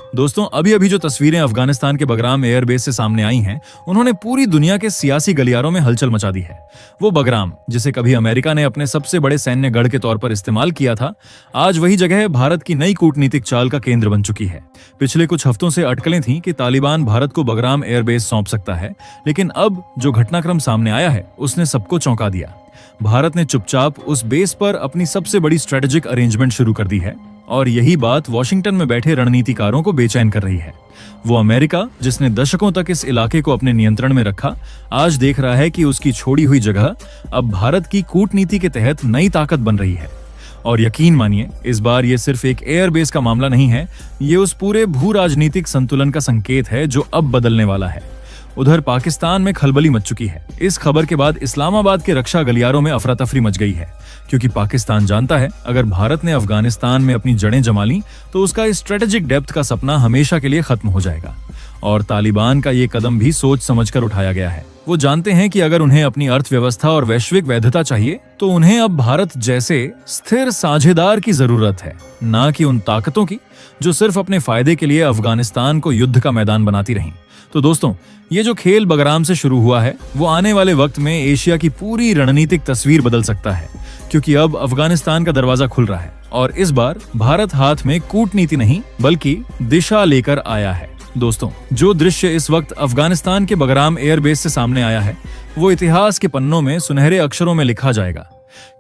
दोस्तों, अभी अभी जो तस्वीरें अफगानिस्तान के बगराम एयरबेस से सामने आई हैं, उन्होंने पूरी दुनिया के सियासी गलियारों में हलचल मचा दी है। वो बगराम, जिसे कभी अमेरिका ने अपने सबसे बड़े सैन्य गढ़ के तौर पर इस्तेमाल किया था, आज वही जगह भारत की नई कूटनीतिक चाल का केंद्र बन चुकी है। पिछले कुछ हफ्तों से अटकलें थीं कि तालिबान भारत को बगराम एयरबेस सौंप सकता है, लेकिन अब जो घटनाक्रम सामने आया है, उसने सबको चौंका दिया। भारत ने चुपचाप उस बेस पर अपनी सबसे बड़ी स्ट्रेटेजिक अरेंजमेंट शुरू कर दी है, और यही बात वॉशिंगटन में बैठे रणनीतिकारों को बेचैन कर रही है। वो अमेरिका, जिसने दशकों तक इस इलाके को अपने नियंत्रण में रखा, आज देख रहा है कि उसकी छोड़ी हुई जगह अब भारत की कूटनीति के तहत नई ताकत बन रही है। और यकीन मानिए, इस बार ये सिर्फ एक एयरबेस का मामला नहीं है, ये उस पूरे भू राजनीतिक संतुलन का संकेत है जो अब बदलने वाला है। उधर पाकिस्तान में खलबली मच चुकी है। इस खबर के बाद इस्लामाबाद के रक्षा गलियारों में अफरा तफरी मच गई है, क्योंकि पाकिस्तान जानता है अगर भारत ने अफगानिस्तान में अपनी जड़ें जमा ली तो उसका स्ट्रेटेजिक डेप्थ का सपना हमेशा के लिए खत्म हो जाएगा। और तालिबान का ये कदम भी सोच समझकर उठाया गया है। वो जानते हैं कि अगर उन्हें अपनी अर्थव्यवस्था और वैश्विक वैधता चाहिए तो उन्हें अब भारत जैसे स्थिर साझेदार की जरूरत है, ना कि उन ताकतों की जो सिर्फ अपने फायदे के लिए अफगानिस्तान को युद्ध का मैदान बनाती रहीं। तो दोस्तों, ये जो खेल बगराम से शुरू हुआ है, वो आने वाले वक्त में एशिया की पूरी रणनीतिक तस्वीर बदल सकता है, क्योंकि अब अफगानिस्तान का दरवाजा खुल रहा है और इस बार भारत हाथ में कूटनीति नहीं बल्कि दिशा लेकर आया है। दोस्तों, जो दृश्य इस वक्त अफगानिस्तान के बगराम एयरबेस से सामने आया है, वो इतिहास के पन्नों में सुनहरे अक्षरों में लिखा जाएगा,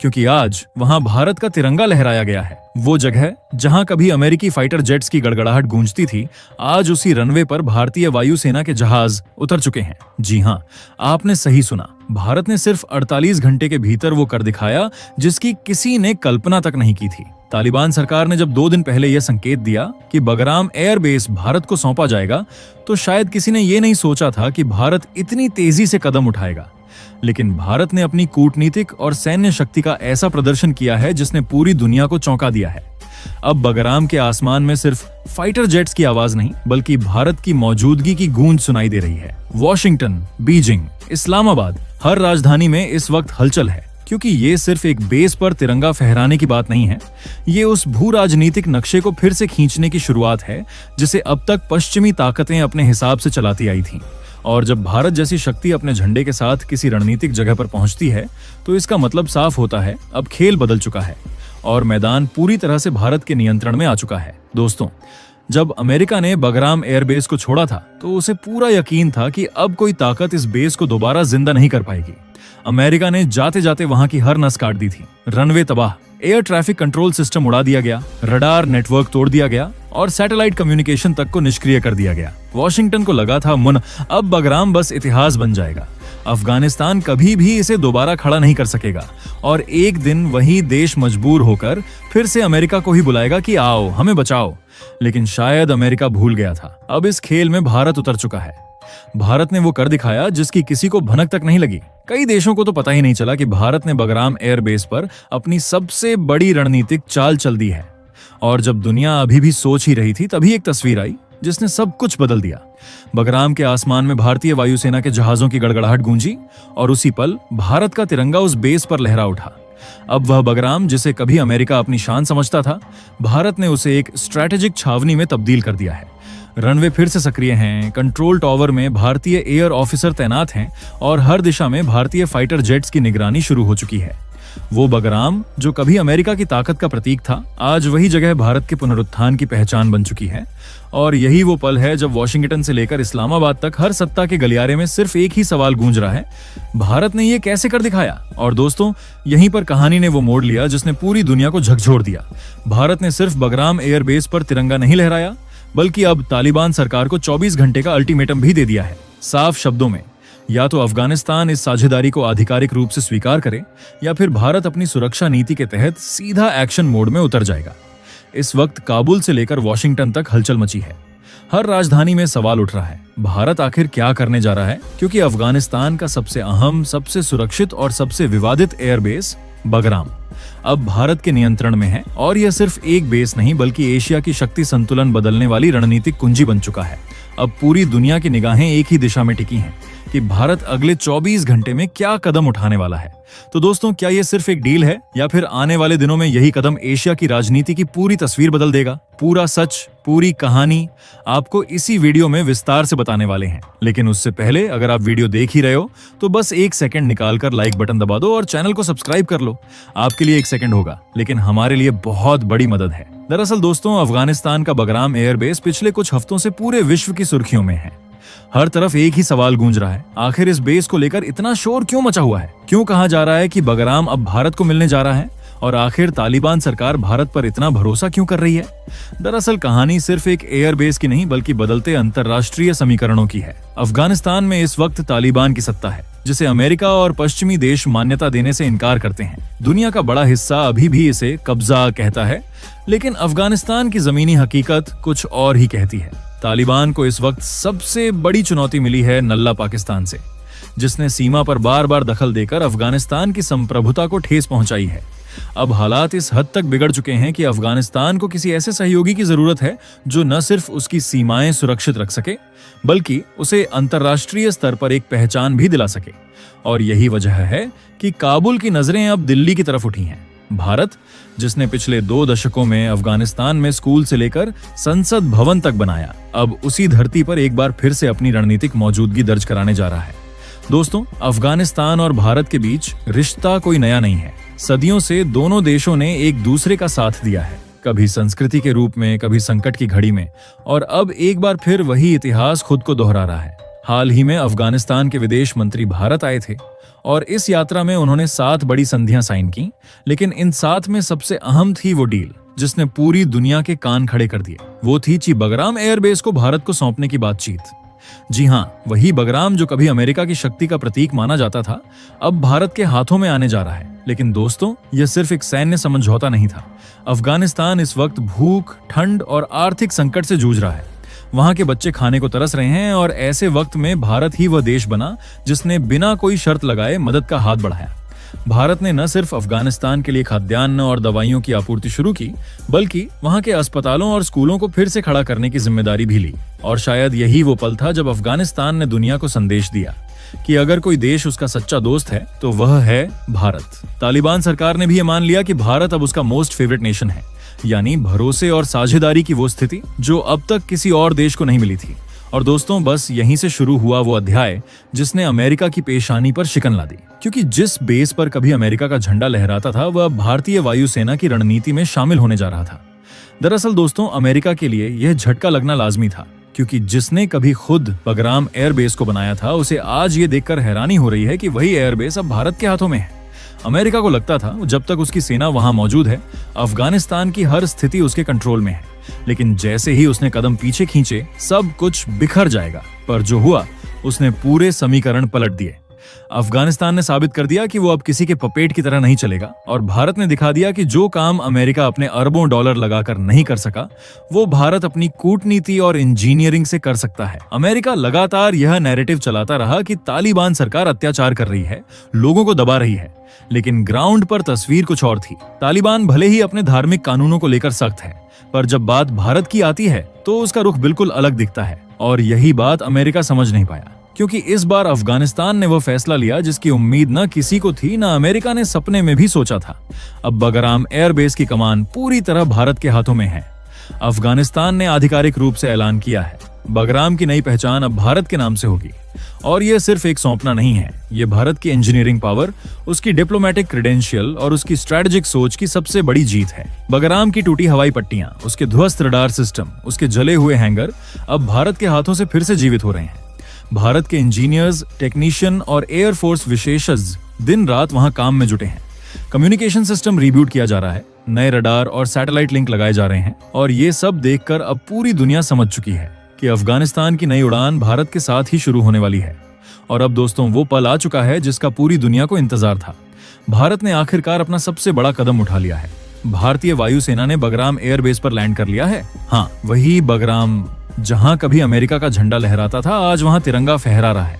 क्योंकि आज वहां भारत का तिरंगा लहराया गया है। वो जगह जहां कभी अमेरिकी फाइटर जेट्स की गड़गड़ाहट गूंजती थी, आज उसी रनवे पर भारतीय वायुसेना के जहाज उतर चुके हैं। जी हां, आपने सही सुना। भारत ने सिर्फ 48 घंटे के भीतर वो कर दिखाया जिसकी किसी ने कल्पना तक नहीं की थी। तालिबान सरकार ने जब 2 दिन पहले यह संकेत दिया कि बगराम एयरबेस भारत को सौंपा जाएगा, तो शायद किसी ने ये नहीं सोचा था कि भारत इतनी तेजी से कदम उठाएगा। लेकिन भारत ने अपनी कूटनीतिक और सैन्य शक्ति का ऐसा प्रदर्शन किया है जिसने पूरी दुनिया को चौंका दिया है। अब बगराम के आसमान में सिर्फ फाइटर जेट्स की आवाज नहीं बल्कि भारत की मौजूदगी की गूंज सुनाई दे रही है। वॉशिंगटन, बीजिंग, इस्लामाबाद, हर राजधानी में इस वक्त हलचल है, क्योंकि ये सिर्फ एक बेस पर तिरंगा फहराने की बात नहीं है। ये उस भू राजनीतिक नक्शे को फिर से खींचने की शुरुआत है जिसे अब तक पश्चिमी ताकतें अपने हिसाब से चलाती आई थीं। और जब भारत जैसी शक्ति अपने झंडे के साथ किसी रणनीतिक जगह पर पहुंचती है, तो इसका मतलब साफ होता है, अब खेल बदल चुका है और मैदान पूरी तरह से भारत के नियंत्रण में आ चुका है। दोस्तों, जब अमेरिका ने बगराम एयरबेस को छोड़ा था, तो उसे पूरा यकीन था कि अब कोई ताकत इस बेस को दोबारा जिंदा नहीं कर पाएगी। अमेरिका ने जाते जाते वहां की हर नस काट दी थी। रनवे तबाह, एयर ट्रैफिक कंट्रोल सिस्टम उड़ा दिया गया, रडार नेटवर्क तोड़ दिया गया और सैटेलाइट कम्युनिकेशन तक को निष्क्रिय कर दिया गया। वॉशिंगटन को लगा था अब बगराम बस इतिहास बन जाएगा। अफगानिस्तान कभी भी इसे दोबारा खड़ा नहीं कर सकेगा और एक दिन वही देश मजबूर होकर फिर से अमेरिका को ही बुलाएगा कि आओ हमें बचाओ। लेकिन शायद अमेरिका भूल गया था, अब इस खेल में भारत उतर चुका है। भारत ने वो कर दिखाया जिसकी किसी को भनक तक नहीं लगी। कई देशों को तो पता ही नहीं चला कि भारत ने बगराम एयरबेस पर अपनी सबसे बड़ी रणनीतिक चाल चल दी है। और जब दुनिया अभी भी सोच ही रही थी, तभी एक तस्वीर आई जिसने सब कुछ बदल दिया। बगराम के आसमान में भारतीय वायुसेना के जहाजों की गड़गड़ाहट गूंजी और उसी पल भारत का तिरंगा उस बेस पर लहरा उठा। अब वह बगराम, जिसे कभी अमेरिका अपनी शान समझता था, भारत ने उसे एक स्ट्रैटेजिक छावनी में तब्दील कर दिया है। रनवे फिर से सक्रिय हैं, कंट्रोल टावर में भारतीय एयर ऑफिसर तैनात हैं और हर दिशा में भारतीय फाइटर जेट्स की निगरानी शुरू हो चुकी है। वो बगराम, जो कभी अमेरिका की ताकत का प्रतीक था, आज वही जगह भारत के पुनरुत्थान की पहचान बन चुकी है। और यही वो पल है जब वॉशिंगटन से लेकर इस्लामाबाद तक हर सत्ता के गलियारे में सिर्फ एक ही सवाल गूंज रहा है, भारत ने ये कैसे कर दिखाया। और दोस्तों, यहीं पर कहानी ने वो मोड़ लिया जिसने पूरी दुनिया को झकझोर दिया। भारत ने सिर्फ बगराम एयरबेस पर तिरंगा नहीं लहराया, बल्कि अब तालिबान सरकार को 24 घंटे का अल्टीमेटम भी दे दिया है। साफ शब्दों में, या तो अफगानिस्तान इस साझेदारी को आधिकारिक रूप से स्वीकार करे या फिर भारत अपनी सुरक्षा नीति के तहत सीधा एक्शन मोड में उतर जाएगा। इस वक्त काबुल से लेकर वॉशिंगटन तक हलचल मची है। हर राजधानी में सवाल उठ रहा है, भारत आखिर क्या करने जा रहा है, क्योंकि अफगानिस्तान का सबसे अहम, सबसे सुरक्षित और सबसे विवादित एयरबेस बगराम अब भारत के नियंत्रण में है। और यह सिर्फ एक बेस नहीं बल्कि एशिया की शक्ति संतुलन बदलने वाली रणनीतिक कुंजी बन चुका है। अब पूरी दुनिया की निगाहें एक ही दिशा में टिकी हैं कि भारत अगले 24 घंटे में क्या कदम उठाने वाला है। तो दोस्तों, क्या ये सिर्फ एक डील है या फिर आने वाले दिनों में यही कदम एशिया की राजनीति की पूरी तस्वीर बदल देगा? पूरा सच, पूरी कहानी आपको इसी वीडियो में विस्तार से बताने वाले हैं। लेकिन उससे पहले अगर आप वीडियो देख ही रहे हो तो बस एक सेकंड निकालकर लाइक बटन दबा दो और चैनल को सब्सक्राइब कर लो। आपके लिए एक सेकंड होगा, लेकिन हमारे लिए बहुत बड़ी मदद है। दरअसल दोस्तों, अफगानिस्तान का बगराम एयरबेस पिछले कुछ हफ्तों से पूरे विश्व की सुर्खियों में है। हर तरफ एक ही सवाल गूंज रहा है, आखिर इस बेस को लेकर इतना शोर क्यों मचा हुआ है? क्यों कहा जा रहा है कि बगराम अब भारत को मिलने जा रहा है? और आखिर तालिबान सरकार भारत पर इतना भरोसा क्यों कर रही है? दरअसल कहानी सिर्फ एक एयरबेस की नहीं बल्कि बदलते अंतरराष्ट्रीय समीकरणों की है। अफगानिस्तान में इस वक्त तालिबान की सत्ता है, जिसे अमेरिका और पश्चिमी देश मान्यता देने से इनकार करते हैं। दुनिया का बड़ा हिस्सा अभी भी इसे कब्जा कहता है, लेकिन अफगानिस्तान की जमीनी हकीकत कुछ और ही कहती है। तालिबान को इस वक्त सबसे बड़ी चुनौती मिली है नल्ला पाकिस्तान से, जिसने सीमा पर बार बार दखल देकर अफगानिस्तान की संप्रभुता को ठेस पहुंचाई है। अब हालात इस हद तक बिगड़ चुके हैं कि अफगानिस्तान को किसी ऐसे सहयोगी की जरूरत है जो न सिर्फ उसकी सीमाएं सुरक्षित रख सके, बल्कि उसे अंतर्राष्ट्रीय स्तर पर एक पहचान भी दिला सके। और यही वजह है कि काबुल की नजरें अब दिल्ली की तरफ उठी हैं। भारत, जिसने पिछले 2 दशकों में अफगानिस्तान में स्कूल से लेकर संसद भवन तक बनाया, अब उसी धरती पर एक बार फिर से अपनी रणनीतिक मौजूदगी दर्ज कराने जा रहा है। दोस्तों, अफगानिस्तान और भारत के बीच रिश्ता कोई नया नहीं है। सदियों से दोनों देशों ने एक दूसरे का साथ दिया है, कभी संस्कृति के रूप में, कभी संकट की घड़ी में, और अब एक बार फिर वही इतिहास खुद को दोहरा रहा है। हाल ही में अफगानिस्तान के विदेश मंत्री भारत आए थे और इस यात्रा में उन्होंने 7 बड़ी संधियां साइन की, लेकिन इन 7 में सबसे अहम थी वो डील जिसने पूरी दुनिया के कान खड़े कर दिए। वो थी बगराम एयरबेस को भारत को सौंपने की बातचीत। जी हाँ, वही बगराम जो कभी अमेरिका की शक्ति का प्रतीक माना जाता था, अब भारत के हाथों में आने जा रहा है। लेकिन दोस्तों, यह सिर्फ एक सैन्य समझौता नहीं था। अफगानिस्तान इस वक्त भूख, ठंड और आर्थिक संकट से जूझ रहा है। वहां के बच्चे खाने को तरस रहे हैं और ऐसे वक्त में भारत ही वह देश बना जिसने बिना कोई शर्त लगाए मदद का हाथ बढ़ाया। भारत ने न सिर्फ अफगानिस्तान के लिए खाद्यान्न और दवाइयों की आपूर्ति शुरू की, बल्कि वहां के अस्पतालों और स्कूलों को फिर से खड़ा करने की जिम्मेदारी भी ली। और शायद यही वो पल था जब अफगानिस्तान ने दुनिया को संदेश दिया कि अगर कोई देश उसका सच्चा दोस्त है तो वह है भारत। तालिबान सरकार ने भी ये मान लिया कि भारत अब उसका मोस्ट फेवरेट नेशन है, यानी भरोसे और साझेदारी की वो स्थिति जो अब तक किसी और देश को नहीं मिली थी। और दोस्तों, बस यहीं से शुरू हुआ वो अध्याय जिसने अमेरिका की पेशानी पर शिकन ला दी, क्योंकि जिस बेस पर कभी अमेरिका का झंडा लहराता था वह भारतीय वायुसेना की रणनीति में शामिल होने जा रहा था। दरअसल दोस्तों, अमेरिका के लिए यह झटका लगना लाजमी था, क्योंकि जिसने कभी खुद बगराम एयरबेस को बनाया था उसे आज ये देखकर हैरानी हो रही है कि वही एयरबेस अब भारत के हाथों में है। अमेरिका को लगता था जब तक उसकी सेना वहां मौजूद है, अफगानिस्तान की हर स्थिति उसके कंट्रोल में है, लेकिन जैसे ही उसने कदम पीछे खींचे सब कुछ बिखर जाएगा। पर जो हुआ, उसने पूरे समीकरण पलट दिए। अफगानिस्तान ने साबित कर दिया कि वो अब किसी के पपेट की तरह नहीं चलेगा, और भारत ने दिखा दिया कि जो काम अमेरिका अपने अरबों डॉलर लगाकर नहीं कर सका, वो भारत अपनी कूटनीति और इंजीनियरिंग से कर सकता है। अमेरिका लगातार यह नैरेटिव चलाता रहा कि तालिबान सरकार अत्याचार कर रही है, लोगों को दबा रही है, लेकिन ग्राउंड पर तस्वीर कुछ और थी। तालिबान भले ही अपने धार्मिक कानूनों को लेकर सख्त है, पर जब बात भारत की आती है तो उसका रुख बिल्कुल अलग दिखता है। और यही बात अमेरिका समझ नहीं पाया, क्योंकि इस बार अफगानिस्तान ने वो फैसला लिया जिसकी उम्मीद न किसी को थी, न अमेरिका ने सपने में भी सोचा था। अब बगराम एयरबेस की कमान पूरी तरह भारत के हाथों में है। अफगानिस्तान ने आधिकारिक रूप से ऐलान किया है, बगराम की नई पहचान अब भारत के नाम से होगी। और यह सिर्फ एक सौंपना नहीं है, ये भारत की इंजीनियरिंग पावर, उसकी डिप्लोमेटिक क्रेडेंशियल और उसकी स्ट्रेटेजिक सोच की सबसे बड़ी जीत है। बगराम की टूटी हवाई पट्टियां, उसके ध्वस्त रडार सिस्टम, उसके जले हुए हैंगर अब भारत के हाथों से फिर से जीवित हो रहे हैं। भारत के इंजीनियर्स, टेक्नीशियन और एयरफोर्स विशेषज्ञ दिन रात वहां काम में जुटे हैं। कम्युनिकेशन सिस्टम रिब्यूट किया जा रहा है, नए रडार और सैटेलाइट लिंक लगाए जा रहे हैं, और ये सब देखकर अब पूरी दुनिया समझ चुकी है कि अफगानिस्तान की नई उड़ान भारत के साथ ही शुरू होने वाली है। और अब दोस्तों, वो पल आ चुका है जिसका पूरी दुनिया को इंतजार था। भारत ने आखिरकार अपना सबसे बड़ा कदम उठा लिया है। भारतीय वायुसेना ने बगराम एयरबेस पर लैंड कर लिया है। हाँ, वही बगराम जहां कभी अमेरिका का झंडा लहराता था, आज वहां तिरंगा फहरा रहा है।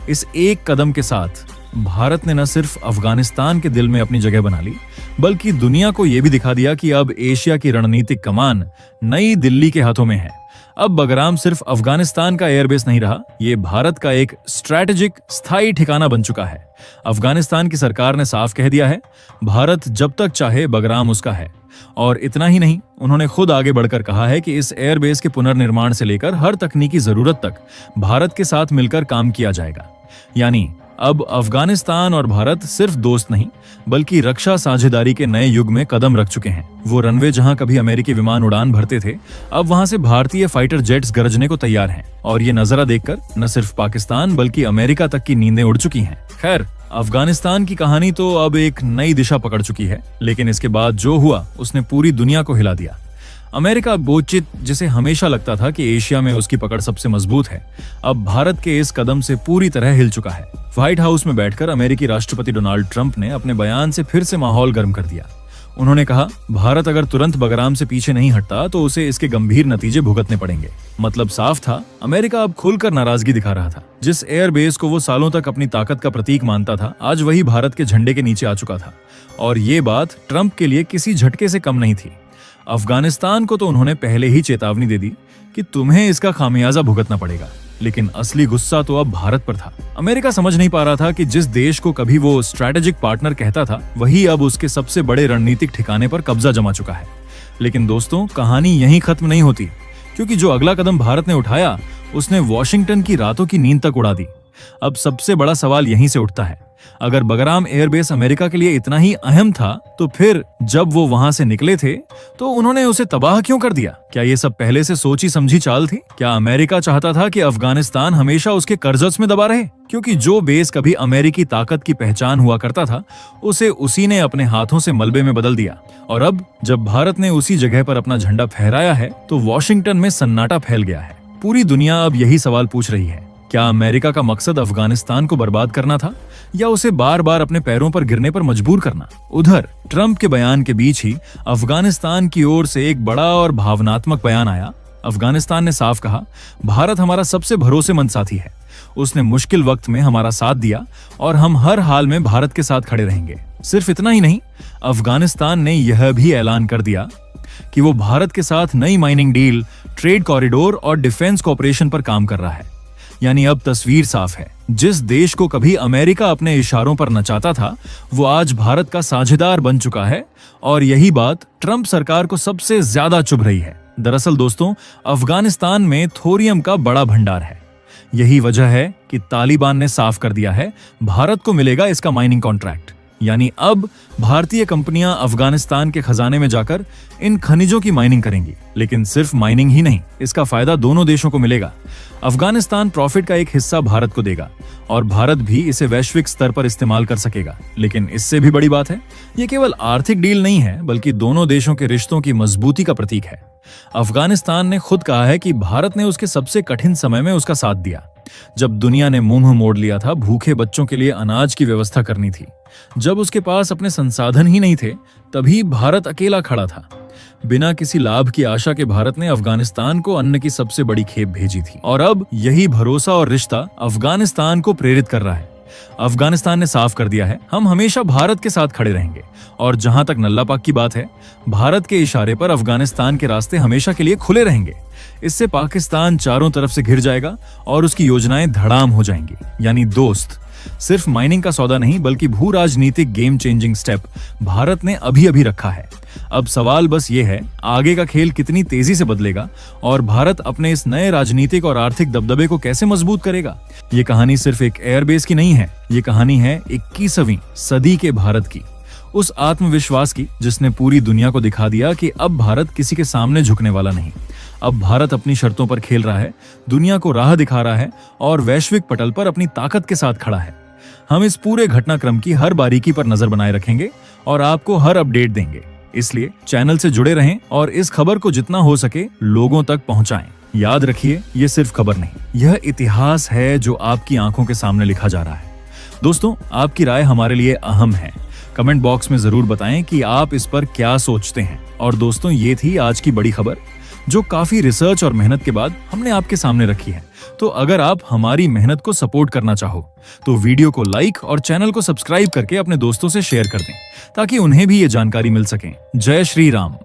इस एक कदम के साथ भारत ने न सिर्फ अफगानिस्तान के दिल में अपनी जगह बना ली, बल्कि दुनिया को यह भी दिखा दिया कि अब एशिया की रणनीतिक कमान नई दिल्ली के हाथों में है। अब बगराम सिर्फ अफगानिस्तान का एयरबेस नहीं रहा, ये भारत का एक स्ट्रैटेजिक स्थायी ठिकाना बन चुका है। अफगानिस्तान की सरकार ने साफ कह दिया है, भारत जब तक चाहे बगराम उसका है। और इतना ही नहीं, उन्होंने खुद आगे बढ़कर कहा है कि इस एयरबेस के पुनर्निर्माण से लेकर हर तकनीकी जरूरत तक भारत के साथ मिलकर काम किया जाएगा। यानी अब अफगानिस्तान और भारत सिर्फ दोस्त नहीं, बल्कि रक्षा साझेदारी के नए युग में कदम रख चुके हैं। वो रनवे जहां कभी अमेरिकी विमान उड़ान भरते थे, अब वहां से भारतीय फाइटर जेट्स गरजने को तैयार हैं। और ये नजारा देखकर न सिर्फ पाकिस्तान बल्कि अमेरिका तक की नींदें उड़ चुकी हैं। खैर, अफगानिस्तान की कहानी तो अब एक नई दिशा पकड़ चुकी है, लेकिन इसके बाद जो हुआ उसने पूरी दुनिया को हिला दिया। अमेरिका बोचित, जिसे हमेशा लगता था कि एशिया में उसकी पकड़ सबसे मजबूत है, अब भारत के इस कदम से पूरी तरह हिल चुका है। व्हाइट हाउस में बैठकर अमेरिकी राष्ट्रपति डोनाल्ड ट्रंप ने अपने बयान से फिर से माहौल गर्म कर दिया। उन्होंने कहा, भारत अगर तुरंत बगराम से पीछे नहीं हटता तो उसे इसके गंभीर नतीजे भुगतने पड़ेंगे। मतलब साफ था, अमेरिका अब खुलकर नाराजगी दिखा रहा था। जिस एयरबेस को वो सालों तक अपनी ताकत का प्रतीक मानता था, आज वही भारत के झंडे के नीचे आ चुका था। और ये बात ट्रंप के लिए किसी झटके से कम नहीं थी। अफगानिस्तान को तो उन्होंने पहले ही चेतावनी दे दी कि तुम्हें इसका खामियाजा भुगतना पड़ेगा, लेकिन असली गुस्सा तो अब भारत पर था। अमेरिका समझ नहीं पा रहा था कि जिस देश को कभी वो स्ट्रैटेजिक पार्टनर कहता था, वही अब उसके सबसे बड़े रणनीतिक ठिकाने पर कब्जा जमा चुका है। लेकिन दोस्तों, कहानी यहीं खत्म नहीं होती, क्योंकि जो अगला कदम भारत ने उठाया उसने वॉशिंगटन की रातों की नींद तक उड़ा दी। अब सबसे बड़ा सवाल यहीं से उठता है, अगर बगराम एयरबेस अमेरिका के लिए इतना ही अहम था, तो फिर जब वो वहां से निकले थे तो उन्होंने उसे तबाह क्यों कर दिया? क्या ये सब पहले से सोची समझी चाल थी? क्या अमेरिका चाहता था कि अफगानिस्तान हमेशा उसके कर्जत में दबा रहे? क्योंकि जो बेस कभी अमेरिकी ताकत की पहचान हुआ करता था, उसे उसी ने अपने हाथों से मलबे में बदल दिया। और अब जब भारत ने उसी जगह पर अपना झंडा फहराया है, तो वॉशिंगटन में सन्नाटा फैल गया है। पूरी दुनिया अब यही सवाल पूछ रही है, क्या अमेरिका का मकसद अफगानिस्तान को बर्बाद करना था, या उसे बार बार अपने पैरों पर गिरने पर मजबूर करना? उधर ट्रंप के बयान के बीच ही अफगानिस्तान की ओर से एक बड़ा और भावनात्मक बयान आया। अफगानिस्तान ने साफ कहा, भारत हमारा सबसे भरोसेमंद साथी है, उसने मुश्किल वक्त में हमारा साथ दिया और हम हर हाल में भारत के साथ खड़े रहेंगे। सिर्फ इतना ही नहीं, अफगानिस्तान ने यह भी ऐलान कर दिया कि वो भारत के साथ नई माइनिंग डील, ट्रेड कॉरिडोर और डिफेंस कॉपरेशन पर काम कर रहा है। यानी अब तस्वीर साफ है, जिस देश को कभी अमेरिका अपने इशारों पर नचाता था, वो आज भारत का साझेदार बन चुका है। और यही बात ट्रंप सरकार को सबसे ज्यादा चुभ रही है। दरअसल दोस्तों, अफगानिस्तान में थोरियम का बड़ा भंडार है। यही वजह है कि तालिबान ने साफ कर दिया है, भारत को मिलेगा इसका माइनिंग कॉन्ट्रैक्ट। यानी अब भारतीय कंपनियां अफगानिस्तान के खजाने में जाकर इन खनिजों की माइनिंग करेंगी। लेकिन सिर्फ माइनिंग ही नहीं, इसका फायदा दोनों देशों को मिलेगा। अफगानिस्तान प्रॉफिट का एक हिस्सा भारत को देगा और भारत भी इसे वैश्विक स्तर पर इस्तेमाल कर सकेगा। लेकिन इससे भी बड़ी बात है, ये केवल आर्थिक डील नहीं है, बल्कि दोनों देशों के रिश्तों की मजबूती का प्रतीक है। अफगानिस्तान ने खुद कहा है कि भारत ने उसके सबसे कठिन समय में उसका साथ दिया। जब दुनिया ने मुंह मोड़ लिया था, भूखे बच्चों के लिए अनाज की व्यवस्था करनी थी, जब उसके पास अपने संसाधन ही नहीं थे, तभी भारत अकेला खड़ा था। बिना किसी लाभ की आशा के भारत ने अफगानिस्तान को अन्न की सबसे बड़ी खेप भेजी थी। और अब यही भरोसा और रिश्ता अफगानिस्तान को प्रेरित कर रहा है। अफगानिस्तान ने साफ कर दिया है, हम हमेशा भारत के साथ खड़े रहेंगे। और जहां तक नल्ला पाक की बात है, भारत के इशारे पर अफगानिस्तान के रास्ते हमेशा के लिए खुले रहेंगे। इससे पाकिस्तान चारों तरफ से घिर जाएगा और उसकी योजनाएं धड़ाम हो जाएंगी। यानी दोस्त, सिर्फ माइनिंग का सौदा नहीं, बल्कि भू राजनीतिक गेम चेंजिंग स्टेप भारत ने अभी अभी रखा है। अब सवाल बस ये है, आगे का खेल कितनी तेजी से बदलेगा और भारत अपने इस नए राजनीतिक और आर्थिक दबदबे को कैसे मजबूत करेगा। ये कहानी सिर्फ एक एयरबेस की नहीं है, ये कहानी है 21वीं सदी के भारत की, उस आत्मविश्वास की जिसने पूरी दुनिया को दिखा दिया कि अब भारत किसी के सामने झुकने वाला नहीं। अब भारत अपनी शर्तों पर खेल रहा है, दुनिया को राह दिखा रहा है और वैश्विक पटल पर अपनी ताकत के साथ खड़ा है। हम इस पूरे घटनाक्रम की हर बारीकी पर नजर बनाए रखेंगे और आपको हर अपडेट देंगे। इसलिए चैनल से जुड़े रहें और इस खबर को जितना हो सके लोगों तक पहुंचाएं। याद रखिए, ये सिर्फ खबर नहीं, यह इतिहास है जो आपकी आंखों के सामने लिखा जा रहा है। दोस्तों, आपकी राय हमारे लिए अहम है। कमेंट बॉक्स में जरूर बताएं कि आप इस पर क्या सोचते हैं। और दोस्तों, ये थी आज की बड़ी खबर, जो काफी रिसर्च और मेहनत के बाद हमने आपके सामने रखी है। तो अगर आप हमारी मेहनत को सपोर्ट करना चाहो, तो वीडियो को लाइक और चैनल को सब्सक्राइब करके अपने दोस्तों से शेयर कर दें, ताकि उन्हें भी ये जानकारी मिल सके। जय श्री राम।